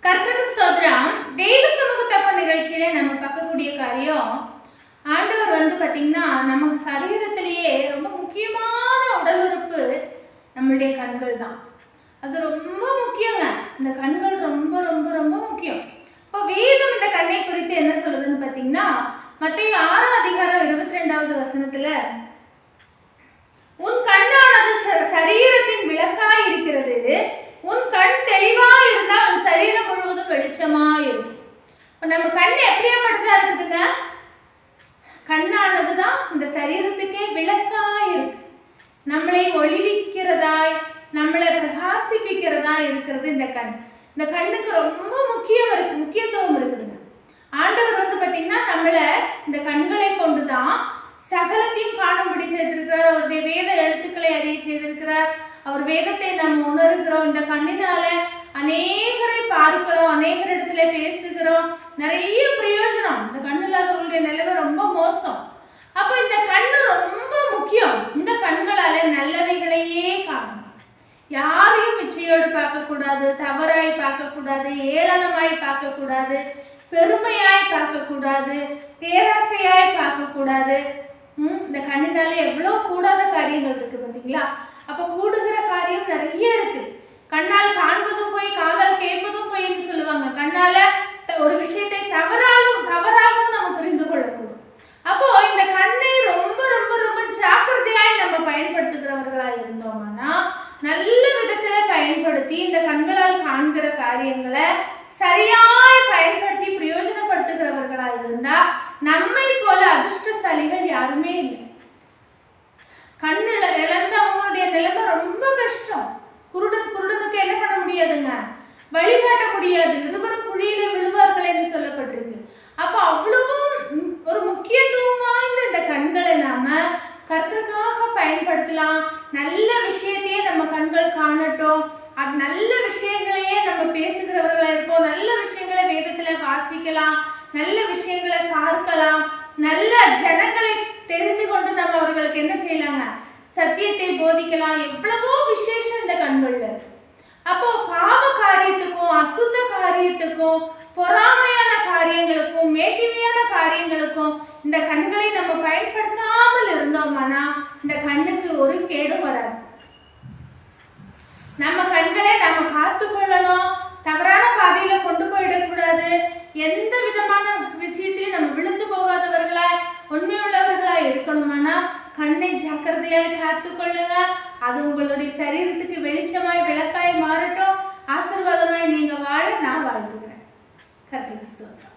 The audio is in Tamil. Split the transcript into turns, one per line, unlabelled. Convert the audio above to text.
கர்த்தருக்கு ஸ்தோத்திரம். தெய்வ சமூகத்தப்ப நிகழ்ச்சியில நம்ம பார்க்கக்கூடிய காரியம், ஆண்டவர் பார்த்தீங்கன்னா நமக்கு சரீரத்திலேயே ரொம்ப முக்கியமான உடல் உறுப்பு நம்மளுடைய கண்கள் தான். அது ரொம்ப முக்கியங்க. இந்த கண்கள் ரொம்ப ரொம்ப ரொம்ப முக்கியம். இப்போ வேதம் இந்த கண்ணை குறித்து என்ன சொல்லுதுன்னு பார்த்தீங்கன்னா, மத்தேயு 6 அதிகாரம் 22வது வசனத்துல, உன் கண்ணானது சரீரத்தின் விளக்காய் இருக்கிறது. உன் கண் தெளிவாய் இருந்தால் உன் சரீரம் முழுவதும் வெளிச்சமாய் இருக்கும். நம்ம கண் எப்படியாப்பட்டதா இருக்குதுங்க? கண்ணானது தான் இந்த சரீரத்துக்கே விளக்காய் இருக்கு. நம்மளை ஒளிவிக்கிறதாய், நம்மளை பிரகாசிப்பிக்கிறதாய் இருக்கிறது இந்த கண். இந்த கண்ணுக்கு ரொம்ப முக்கியத்துவம் இருக்குதுங்க. ஆண்டவர் பார்த்தீங்கன்னா நம்மளை இந்த கண்களை கொண்டுதான் சகலத்தையும் காணும்படி செய்திருக்கிறார். அவருடைய வேத எழுத்துக்களை அறிய செய்திருக்கிறார். அவர் வேதத்தை நம்ம உணர்கிறோம். இந்த கண்ணினால அநேகரை பார்க்கிறோம், அநேகரிடத்துல பேசுகிறோம், நிறைய பிரயோஜனம். இந்த கண்ணு இல்லாதவர்களுடைய நிலைமை ரொம்ப மோசம். அப்போ இந்த கண்ணு ரொம்ப முக்கியம். இந்த கண்களால நல்லவைகளையே காணணும். யாரையும் இச்சையோடு பார்க்கக்கூடாது, தவறாய் பார்க்கக்கூடாது, ஏளனமாய் பார்க்கக்கூடாது, பெருமையாய் பார்க்கக்கூடாது, பேராசையாய் பார்க்கக்கூடாது. இந்த கண்ணினால எவ்வளோ கூடாத காரியங்கள் இருக்கு பார்த்தீங்களா? அப்போ கூடுகிற காரியம் நிறைய இருக்கு. கண்ணால் காண்பதும் போய், காதால் கேட்பதும் போய்ன்னு சொல்லுவாங்க. கண்ணால ஒரு விஷயத்தை தவறாகவும் நம்ம புரிந்து கொள்ளக்கூடும். அப்போ இந்த கண்ணை ரொம்ப ரொம்ப ரொம்ப ஜாக்கிரதையாய் நம்ம பயன்படுத்துகிறவர்களாக இருந்தோம்னா, நல்ல விதத்துல பயன்படுத்தி இந்த கண்களால் காண்கிற காரியங்களை சரியாய் பயன்படுத்தி பிரயோஜனப்படுத்துகிறவர்களாக இருந்தா, நம்மை போல அதிர்ஷ்டசாலிகள் யாருமே இல்லை. கண்ணுல இழந்தவங்களுடைய நிலைமை ரொம்ப கஷ்டம். குருடனுக்கு என்ன பண்ண முடியாதுங்க? வழிகாட்ட முடியாது. இருவரும் குழியில விழுவார்கள்னு சொல்லப்பட்டிருக்கு. அப்ப அவ்வளவும் ஒரு முக்கியத்துவம் வாய்ந்த இந்த கண்களை நாம கர்த்தருக்காக பயன்படுத்தலாம். நல்ல விஷயத்தையே நம்ம கண்கள் காணட்டும். அது நல்ல விஷயங்களையே நம்ம பேசுகிறவர்களா இருப்போம். நல்ல விஷயங்களை வேதத்துல வாசிக்கலாம், நல்ல விஷயங்களை பார்க்கலாம், நல்ல ஜனங்களை தெரிந்து கொண்டு நம்ம அவர்களுக்கு என்ன செய்யலாங்க? சத்தியத்தை போதிக்கலாம். எவ்வளவோ விசேஷம் இந்த கண்கள்ல இருக்கு. அப்போ பாவ காரியத்துக்கும், அசுத்த காரியத்துக்கும், பொறாமையான காரியங்களுக்கும், மேட்டிமையான காரியங்களுக்கும் இந்த கண்களை நம்ம பயன்படுத்தாமல் இருந்தோம்னா இந்த கண்ணுக்கு ஒரு கேடும் வராது. நம்ம கண்களை நம்ம காத்துக்கொள்ளணும். தவறான பாதையில கொண்டு போயிடக்கூடாது. எந்த விதமான விஷயத்திலையும் நம்ம விழுந்து போகாதவர்களாய், உண்மையுள்ளவர்களாய் இருக்கணும்னா கண்ணை ஜாக்கிரதையாய் காத்துக்கொள்ளுங்க. அது உங்களுடைய சரீரத்துக்கு வெளிச்சமாய், விளக்காய் மாறட்டும். ஆசீர்வாதமாய் நீங்க வாழ நான் வாழ்த்துக்கிறேன். கர்த்தருக்கு ஸ்தோத்திரம்.